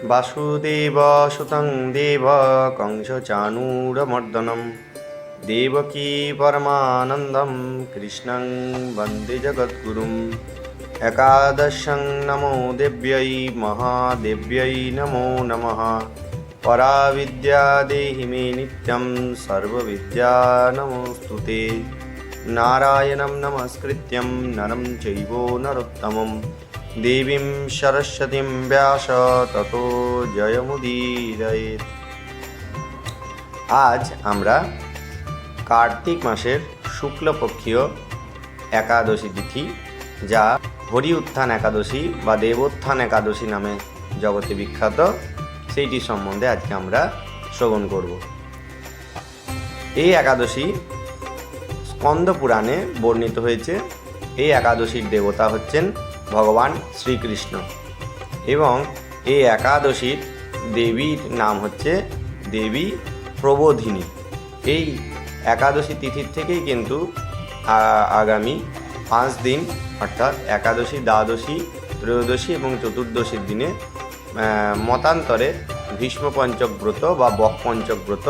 वासुदेवसुतं देव कंसचाणूरमर्दनं देवकी परमानन्दं कृष्णं वन्दे जगद्गुरुम्। एकादशं नमो देव्यै महादेव्यै नमो नमः। पराविद्या देहि मे नित्यं सर्वविद्या नमोऽस्तुते। नारायणं नमस्कृत्यं नरं चैव नरोत्तमं देवीं सरस्वतीं व्यास ततो जयमुदीरयेत्। আজ আমরা কার্তিক মাসের শুক্লপক্ষীয় একাদশী তিথি, যা হরি উত্থান একাদশী বা দেবোত্থান একাদশী নামে জগতে বিখ্যাত, সেইটি সম্বন্ধে আজকে আমরা শ্রবণ করব। এই একাদশী স্কন্দ পুরাণে বর্ণিত হয়েছে। এই একাদশীর দেবতা হচ্ছেন ভগবান শ্রীকৃষ্ণ এবং এই একাদশীর দেবীর নাম হচ্ছে দেবী প্রবোধিনী। এই একাদশী তিথির থেকেই কিন্তু আগামী 5 দিন অর্থাৎ একাদশী, দ্বাদশী, ত্রয়োদশী এবং চতুর্দশীর দিনে মতান্তরে ভীষ্ম পঞ্চক ব্রত বা বক পঞ্চক ব্রত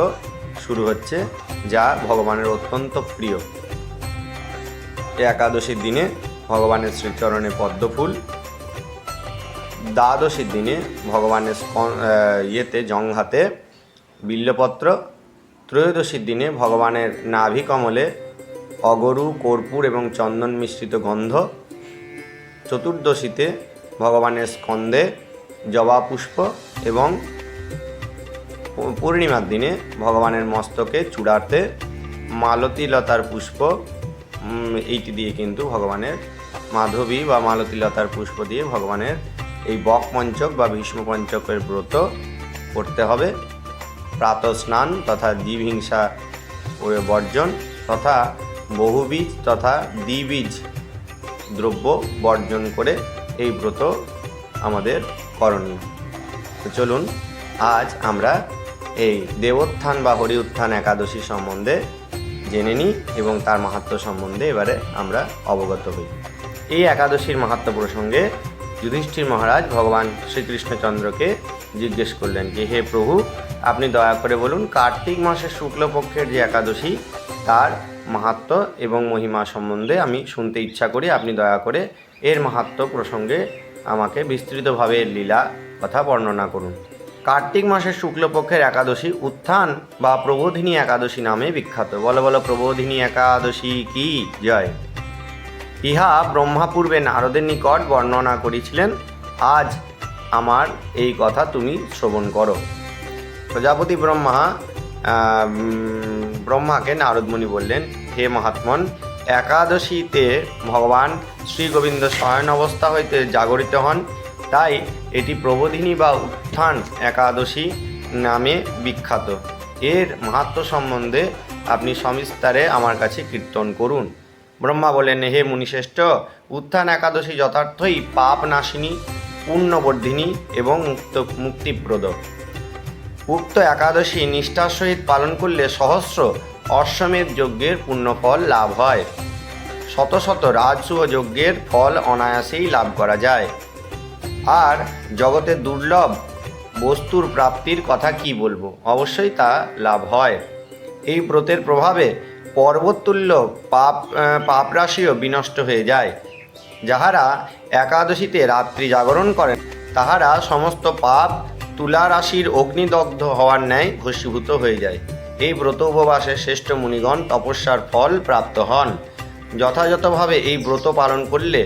শুরু হচ্ছে, যা ভগবানের অত্যন্ত প্রিয়। এই একাদশীর দিনে ভগবানের শ্রীচরণে পদ্মফুল, দ্বাদশীর দিনে ভগবানের জংহাতে বিল্লপত্র, ত্রয়োদশীর দিনে ভগবানের নাভি কমলে অগরু, কর্পূর এবং চন্দন মিশ্রিত গন্ধ, চতুর্দশীতে ভগবানের স্কন্ধে জবা পুষ্প এবং পূর্ণিমার দিনে ভগবানের মস্তকে চূড়াতে মালতী লতার পুষ্প, এইটি দিয়ে কিন্তু ভগবানের মাধবী বা মালতী লতার পুষ্প দিয়ে ভগবানের এই বক পঞ্চক বা ভীষ্ম পঞ্চকের ব্রত করতে হবে। প্রাতঃ স্নান তথা জীবহিংসা বর্জন তথা বহুবীজ তথা দ্বিবীজ দ্রব্য বর্জন করে এই ব্রত আমাদের করণীয়। তো চলুন আজ আমরা এই দেবোত্থান বা হরি উত্থান একাদশী সম্বন্ধে জেনে নিই এবং তার মাহাত্ম্য সম্বন্ধে এবারে আমরা অবগত হই। এই একাদশীর মাহাত্ম্য প্রসঙ্গে যুধিষ্ঠির মহারাজ ভগবান শ্রীকৃষ্ণচন্দ্রকে জিজ্ঞেস করলেন যে, হে প্রভু, আপনি দয়া করে বলুন কার্তিক মাসের শুক্লপক্ষের যে একাদশী তার মাহাত্ম্য এবং মহিমা সম্বন্ধে আমি শুনতে ইচ্ছা করি। আপনি দয়া করে এর মাহাত্ম্য প্রসঙ্গে আমাকে বিস্তৃতভাবে এর লীলা কথা বর্ণনা করুন। কার্তিক মাসের শুক্লপক্ষের একাদশী উত্থান বা প্রবোধিনী একাদশী নামে বিখ্যাত। বলো বলো, প্রবোধিনী একাদশী কি জয়। ইহা ব্রহ্মা পূর্বে নারদের নিকট বর্ণনা করেছিলেন। আজ আমার এই কথা তুমি শ্রবণ করো। প্রজাপতি ব্রহ্মাকে নারদমুনি বললেন, হে মহাত্মন, একাদশীতে ভগবান শ্রী গোবিন্দ শয়ন অবস্থা হইতে জাগরিত হন, তাই এটি প্রবোধিনী বা উত্থান একাদশী নামে বিখ্যাত। এর মাহাত্ম্য সম্বন্ধে আপনি সবিস্তারে আমার কাছে কীর্তন করুন। ব্রহ্মা বলেন, হে মুনিশ্রেষ্ঠ, উত্থান একাদশী যথার্থই পাপ নাশিনী, পুণ্যবর্ধিনী এবং মুক্তিপ্রদ। উক্ত একাদশী নিষ্ঠার সহিত পালন করলে সহস্র অশ্বমেধ যজ্ঞের পুণ্যফল লাভ হয়। শত শত রাজসূহ যজ্ঞের ফল অনায়াসেই লাভ করা যায়। আর জগতের দুর্লভ বস্তুর প্রাপ্তির কথা কি বলবো, অবশ্যই তা লাভ হয়। এই ব্রতের প্রভাবে পর্বততুল্য পাপরাশিও বিনষ্ট হয়ে যায়। যাহারা একাদশীতে রাত্রি জাগরণ করেন তাহারা সমস্ত পাপ তুলা রাশির অগ্নিদগ্ধ হওয়ার ন্যায় ভস্মীভূত হয়ে যায়। এই ব্রত উপবাসে শ্রেষ্ঠ মুনিগণ তপস্যার ফল প্রাপ্ত হন। যথাযথভাবে এই ব্রত পালন করলে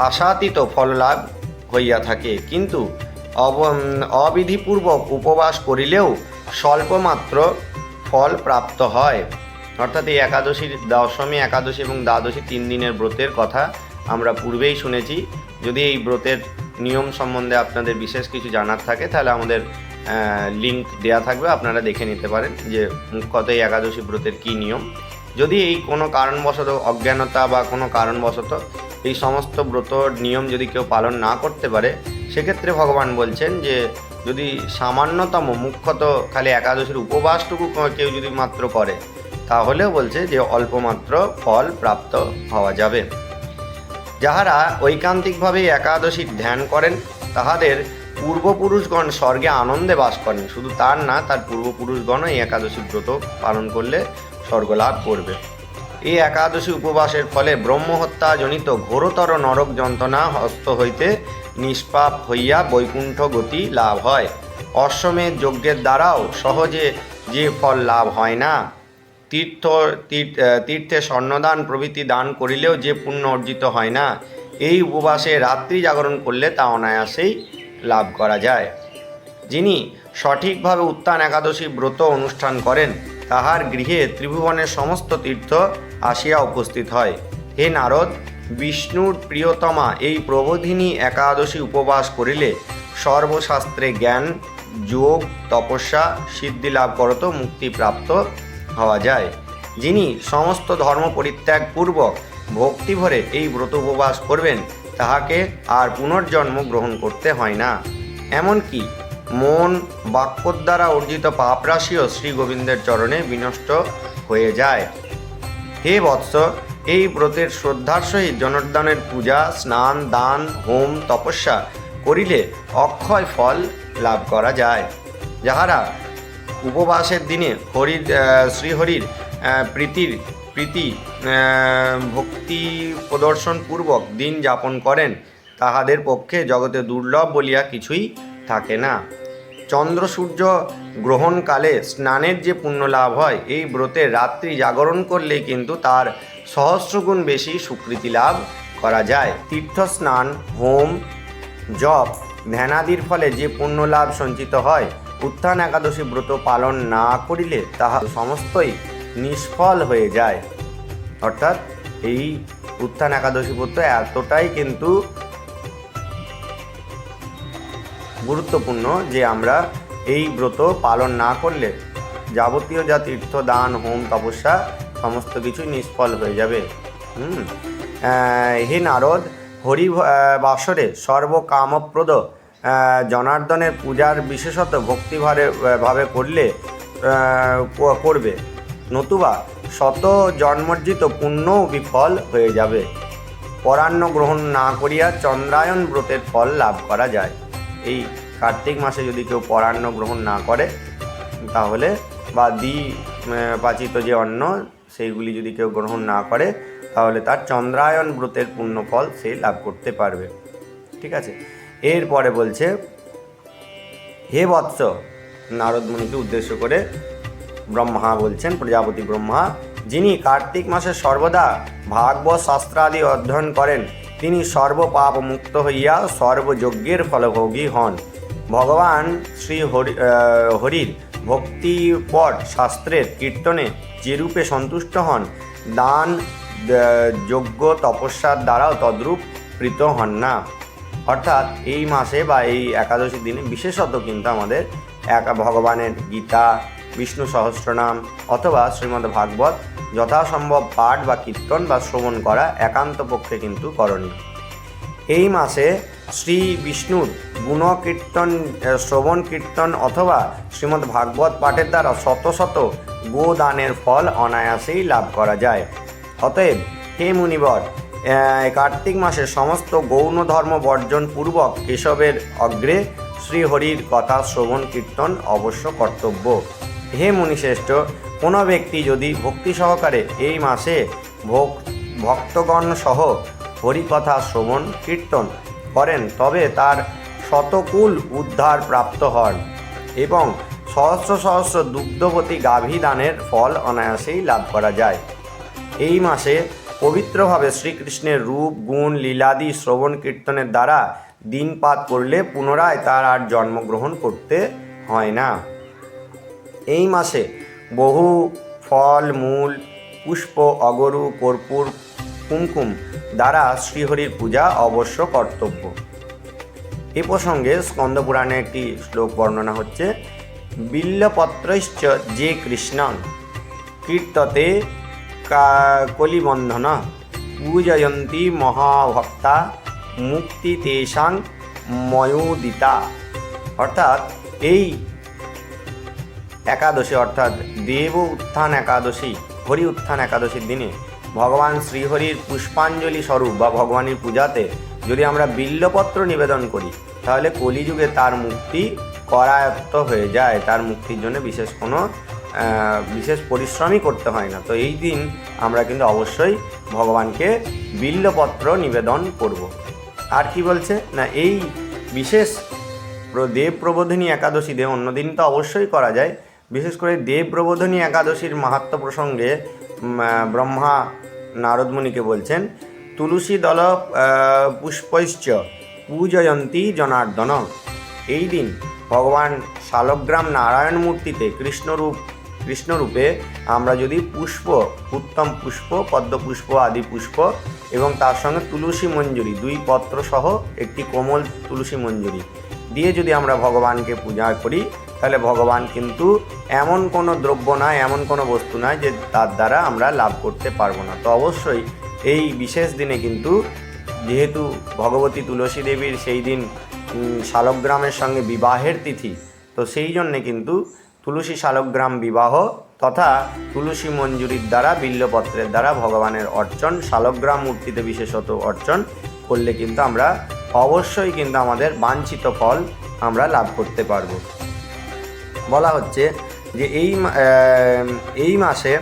আশাতীত ফল লাভ হইয়া থাকে, কিন্তু অবিধিপূর্বক উপবাস করিলেও স্বল্পমাত্র ফল প্রাপ্ত হয়। অর্থাৎ এই একাদশীর দশমী, একাদশী এবং দ্বাদশী 3 দিনের ব্রতের কথা আমরা পূর্বেই শুনেছি। যদি এই ব্রতের নিয়ম সম্বন্ধে আপনাদের বিশেষ কিছু জানার থাকে তাহলে আমাদের লিঙ্ক দেয়া থাকবে, আপনারা দেখে নিতে পারেন যে মুখ্যত এই একাদশী ব্রতের কী নিয়ম। যদি এই কোনো কারণবশত অজ্ঞানতা বা কোনো কারণবশত এই সমস্ত ব্রত নিয়ম যদি কেউ পালন না করতে পারে, সেক্ষেত্রে ভগবান বলছেন যে যদি সামান্যতম মুখ্যত খালি একাদশীর উপবাসটুকু কেউ যদি মাত্র করে, তাহলেও বলছে যে অল্পমাত্র ফল প্রাপ্ত হওয়া যাবে। যাহারা ঐকান্তিকভাবে একাদশীর ধ্যান করেন তাহাদের পূর্বপুরুষগণ স্বর্গে আনন্দে বাস করেন। শুধু তার না, তার পূর্বপুরুষগণও এই একাদশী ব্রত পালন করলে স্বর্গলাভ করবে। এই একাদশী উপবাসের ফলে ব্রহ্মহত্যাজনিত ঘোরতর নরক যন্ত্রণা হস্ত হইতে নিষ্পাপ হইয়া বৈকুণ্ঠ গতি লাভ হয়। অশ্বমেধ যজ্ঞের দ্বারাও সহজে যে ফল লাভ হয় না, তীর্থে স্বর্ণদান প্রভৃতি দান করিলেও যে পুণ্য অর্জিত হয় না, এই উপবাসে রাত্রি জাগরণ করলে তা অনায়াসেই লাভ করা যায়। যিনি সঠিকভাবে উত্থান একাদশী ব্রত অনুষ্ঠান করেন, তাহার গৃহে ত্রিভুবনের সমস্ত তীর্থ আসিয়া উপস্থিত হয়। হে নারদ, বিষ্ণুর প্রিয়তমা এই প্রবোধিনী একাদশী উপবাস করিলে সর্বশাস্ত্রে জ্ঞান, যোগ, তপস্যা সিদ্ধি লাভ করত মুক্তিপ্রাপ্ত হওয়া যায়। যিনি সমস্ত ধর্ম পরিত্যাগ পূর্বক ভক্তিভরে এই ব্রত উপবাস করবেন, তাহাকে আর পুনর্জন্ম গ্রহণ করতে হয় না। এমনকি মন বাক্য দ্বারা অর্জিত পাপরাশিও শ্রী গোবিন্দের চরণে বিনষ্ট হয়ে যায়। হে বৎস, এই ব্রতের শ্রদ্ধার সহিত জনার্দনের পূজা, স্নান, দান, হোম, তপস্যা করিলে অক্ষয় ফল লাভ করা যায়। যাহারা উপবাসের দিনে শ্রীহরির প্রীতি ভক্তি প্রদর্শনপূর্বক দিন যাপন করেন, তাহাদের পক্ষে জগতে দুর্লভ বলিয়া কিছুই থাকে না। চন্দ্র সূর্য গ্রহণকালে স্নানের যে পুণ্য লাভ হয়, এই ব্রতে রাত্রি জাগরণ করলে কিন্তু তার সহস্রগুণ বেশি সুকৃতি লাভ করা যায়। তীর্থ স্নান, হোম, জপ, ধ্যানাদির ফলে যে পুণ্য লাভ সঞ্চিত হয়, উত্থান একাদশী ব্রত পালন না করিলে তাহা সমস্তই নিষ্ফল হয়ে যায়। অর্থাৎ এই উত্থান একাদশী ব্রত এতটাই কিন্তু গুরুত্বপূর্ণ যে আমরা এই ব্রত পালন না করলে যাবতীয় যা তীর্থ, দান, হোম, তপস্যা সমস্ত কিছুই নিষ্ফল হয়ে যাবে। হে নারদ, হরি বাসরে সর্বকামপ্রদ জনার্দনের পূজার বিশেষত ভক্তিভাবে করবে, নতুবা শত জন্মর্জিত পুণ্যও বিফল হয়ে যাবে। পরান্ন গ্রহণ না করিয়া চন্দ্রায়ণ ব্রতের ফল লাভ করা যায়। এই কার্তিক মাসে যদি কেউ পরান্ন গ্রহণ না করে, তাহলে বা পাচিত যে অন্ন সেইগুলি যদি কেউ গ্রহণ না করে, তাহলে তার চন্দ্রায়ণ ব্রতের পুণ্যফল সে লাভ করতে পারবে। ঠিক আছে, এরপরে বলছে, হে বৎস, নারদ মুনিকে উদ্দেশ্য করে ব্রহ্মা বলছেন, প্রজাপতি ব্রহ্মা, যিনি কার্তিক মাসে সর্বদা ভাগবত শাস্ত্রাদি অধ্যয়ন করেন, তিনি সর্বপাপ মুক্ত হইয়া সর্বযজ্ঞের ফলভোগী হন। ভগবান শ্রী হরির ভক্তিপট শাস্ত্রের কীর্তনে যেরূপে সন্তুষ্ট হন, দান, যজ্ঞ, তপস্যার দ্বারাও তদ্রূপ প্রীত হন না। অর্থাৎ এই মাসে বা এই একাদশীর দিনে বিশেষত কিন্তু আমাদের ভগবানের গীতা, বিষ্ণু সহস্রনাম অথবা শ্রীমদ্ ভাগবত যথাসম্ভব পাঠ বা কীর্তন বা শ্রবণ করা একান্ত পক্ষে কিন্তু করণীয়। এই মাসে শ্রী বিষ্ণুর গুণকীর্তন, শ্রবণ কীর্তন অথবা শ্রীমদ্ ভাগবত পাঠের দ্বারা শত শত গোদানের ফল অনায়াসেই লাভ করা যায়। অতএব হে মুনিবর, কার্তিক মাসে সমস্ত গৌণ ধর্ম বর্জন পূর্বক কেশবের অগ্রে শ্রীহরির কথা শ্রবণ কীর্তন অবশ্য কর্তব্য। হে মুনিশ্রেষ্ঠ, কোনো ব্যক্তি যদি ভক্তি সহকারে এই মাসে ভক্তগণ সহ হরিকথা শ্রবণ কীর্তন করেন, তবে তার শতকুল উদ্ধার প্রাপ্ত হন এবং সহস্র সহস্র দুগ্ধবতী গাভী দানের ফল অনায়াসেই লাভ করা যায়। এই মাসে পবিত্রভাবে শ্রীকৃষ্ণের রূপ, গুণ, লীলাদি শ্রবণ কীর্তনের দ্বারা দিনপাত করলে পুনরায় তার আর জন্মগ্রহণ করতে হয় না। এই মাসে বহু ফল, মূল, পুষ্প, অগরু, কর্পূর, কুমকুম দ্বারা শ্রীহরির পূজা অবশ্য কর্তব্য। এ প্রসঙ্গে স্কন্দপুরাণে একটি শ্লোক বর্ণনা হচ্ছে, বিল্লপত্রৈশ্চ যে কৃষ্ণং কীর্ততে কলিবন্ধন পূজয়ন্তী মহাভক্তা মুক্তি তেষাং ময়োদিতা। অর্থাৎ এই একাদশী অর্থাৎ দেব উত্থান একাদশী, হরি উত্থান একাদশীর দিনে ভগবান শ্রীহরির পুষ্পাঞ্জলি স্বরূপ বা ভগবানের পূজাতে যদি আমরা বিল্লপত্র নিবেদন করি, তাহলে কলিযুগে তার মুক্তি করায়ত্ত হয়ে যায়, তার মুক্তির জন্য বিশেষ পরিশ্রমই করতে হয় না। তো এই দিন আমরা কিন্তু অবশ্যই ভগবানকে বিল্বপত্র নিবেদন করব। আর কি বলছে না, এই বিশেষ দেব প্রবোধিনী একাদশীতে, অন্য দিন তো অবশ্যই করা যায়, বিশেষ করে দেব প্রবোধিনী একাদশীর মাহাত্ম্য প্রসঙ্গে ব্রহ্মা নারদমুনিকে বলছেন, তুলসী দল পুষ্পৈশ্চ পূজয়ন্তী জনার্দন। এই দিন ভগবান শালগ্রাম নারায়ণ মূর্তিতে কৃষ্ণরূপে আমরা যদি পুষ্প, উত্তম পুষ্প, পদ্মপুষ্প আদি পুষ্প এবং তার সঙ্গে তুলসী মঞ্জুরি, 2 পত্র সহ একটি কোমল তুলসী মঞ্জুরি দিয়ে যদি আমরা ভগবানকে পূজা করি, তাহলে ভগবান কিন্তু এমন কোনো দ্রব্য নয়, এমন কোনো বস্তু নয় যে তার দ্বারা আমরা লাভ করতে পারবো না। তো অবশ্যই এই বিশেষ দিনে কিন্তু, যেহেতু ভগবতী তুলসী দেবীর সেই দিন শালগ্রামের সঙ্গে বিবাহের তিথি, তো সেই জন্যে কিন্তু তুলসী শালগ্রাম বিবাহ তথা তুলসী মঞ্জুরির দ্বারা, বিল্বপত্রের দ্বারা ভগবানের অর্চন, শালগ্রাম মূর্তিতে বিশেষত অর্চন করলে কিন্তু আমরা অবশ্যই কিন্তু আমাদের বাঞ্ছিত ফল আমরা লাভ করতে পারব। বলা হচ্ছে যে এই মাসে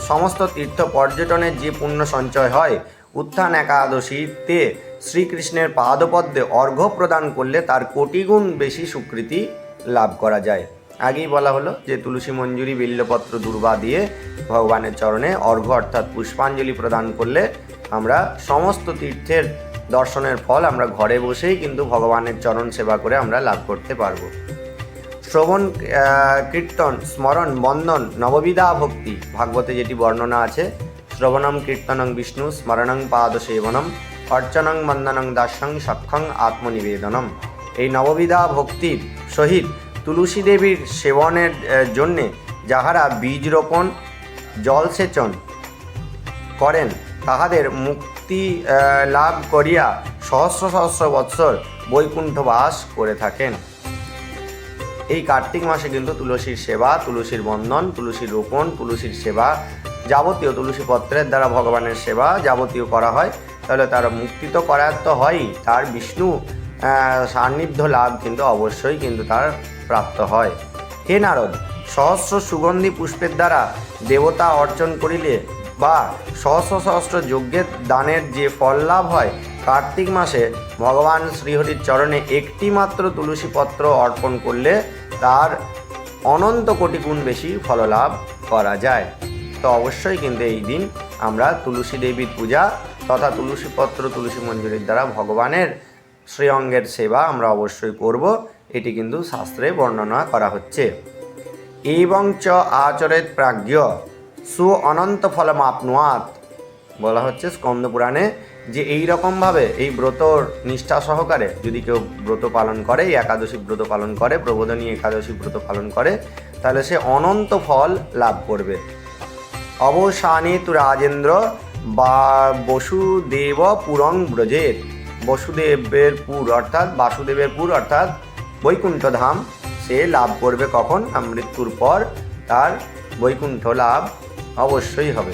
সমস্ত তীর্থ পর্যটনের যে পুণ্য সঞ্চয় হয়, উত্থান একাদশীতে শ্রীকৃষ্ণের পাদপদ্মে অর্ঘ্য প্রদান করলে তার কোটিগুণ বেশি স্বীকৃতি লাভ করা যায়। আগেই বলা হলো যে তুলসী মঞ্জুরি, বিল্বপত্র, দূর্বা দিয়ে ভগবানের চরণে অর্ঘ্য অর্থাৎ পুষ্পাঞ্জলি প্রদান করলে আমরা সমস্ত তীর্থের দর্শনের ফল আমরা ঘরে বসেই কিন্তু ভগবানের চরণ সেবা করে আমরা লাভ করতে পারবো। শ্রবণ, কীর্তন, স্মরণ, বন্দন, নববিধা ভক্তি, ভাগবতে যেটি বর্ণনা আছে, শ্রবণং কীর্তনং বিষ্ণু স্মরণং পাদসেবনম অর্চনং বন্দনং দাস্যং সক্ষং আত্মনিবেদনম। এই নববিধা ভক্তির সহিত তুলসী দেবীর সেবনের জন্যে যাহারা বীজ রোপণ, জলসেচন করেন, তাহাদের মুক্তি লাভ করিয়া সহস্র সহস্র বৎসর বৈকুণ্ঠবাস করে থাকেন। এই কার্তিক মাসে কিন্তু তুলসীর সেবা, তুলসীর বন্দন, তুলসীর রোপণ, তুলসীর সেবা, যাবতীয় তুলসী পত্রের দ্বারা ভগবানের সেবা যাবতীয় করা হয়, তাহলে তার মুক্তি তো করায়ত্ত হয়ই, তার বিষ্ণু সান্নিধ্য লাভ কিন্তু অবশ্যই কিন্তু তার প্রাপ্ত হয়। হে নারদ, সহস্র সুগন্ধি পুষ্পের দ্বারা দেবতা অর্চন করিলে বা সহস্র সহস্র যজ্ঞের দানের যে ফল লাভ হয়, কার্তিক মাসে ভগবান শ্রীহরির চরণে একটি মাত্র তুলসী পত্র অর্পণ করলে তার অনন্ত কোটি গুণ বেশি ফললাভ করা যায়। তো অবশ্যই কিন্তু এই দিন আমরা তুলসী দেবীর পূজা তথা তুলসী পত্র, তুলসী মঞ্জুরির দ্বারা ভগবানের শ্রীঅঙ্গের সেবা আমরা অবশ্যই করব, এটি কিন্তু শাস্ত্রে বর্ণনা করা হচ্ছে। এবং চ আচরেত প্রাজ্ঞ সু অনন্ত ফলমাপ্নুয়াত, বলা হচ্ছে স্কন্দ পুরাণে যে এই রকমভাবে এই ব্রতর নিষ্ঠা সহকারে যদি কেউ ব্রত পালন করে, এই একাদশী ব্রত পালন করে, প্রবোধনী একাদশী ব্রত পালন করে, তাহলে সে অনন্ত ফল লাভ করবে। অবসানে তু রাজেন্দ্র বা বসুদেব পুরং ব্রজের, বসুদেবের পুর অর্থাৎ বাসুদেবের পুর অর্থাৎ বৈকুণ্ঠ ধাম সে লাভ করবে। কখন? মৃত্যুর পর তার বৈকুণ্ঠ লাভ অবশ্যই হবে।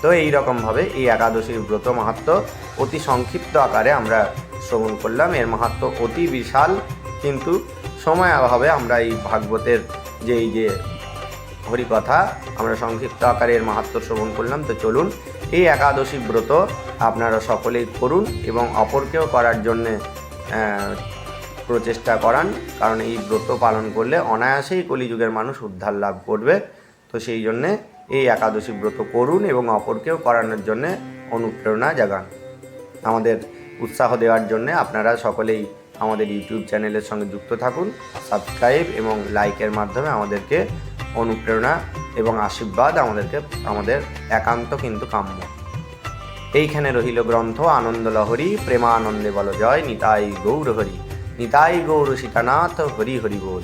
তো এই রকমভাবে এই একাদশীর ব্রত মাহাত্ম্য অতি সংক্ষিপ্ত আকারে আমরা শ্রবণ করলাম। এর মাহাত্ম্য অতি বিশাল, কিন্তু সময় অভাবে আমরা এই ভাগবতের যে হরিকথা আমরা সংক্ষিপ্ত আকারে এর মাহাত্ম্য শ্রবণ করলাম। তো চলুন এই একাদশী ব্রত আপনারা সকলেই করুন এবং অপরকেও করার জন্যে প্রচেষ্টা করান, কারণ এই ব্রত পালন করলে অনায়াসেই কলিযুগের মানুষ উদ্ধার লাভ করবে। তো সেই জন্যে এই একাদশী ব্রত করুন এবং অপরকেও করানোর জন্যে অনুপ্রেরণা জাগান। আমাদের উৎসাহ দেওয়ার জন্যে আপনারা সকলেই আমাদের ইউটিউব চ্যানেলের সঙ্গে যুক্ত থাকুন, সাবস্ক্রাইব এবং লাইকের মাধ্যমে আমাদেরকে অনুপ্রেরণা এবং আশীর্বাদ আমাদের একান্ত কিন্তু কাম্য। এইখানে রহিল গ্রন্থ আনন্দ লহরী, প্রেমানন্দে বল জয়, নিতাই গৌর হরি, নিতাই গৌর সীতানাথ হরি হরি বল।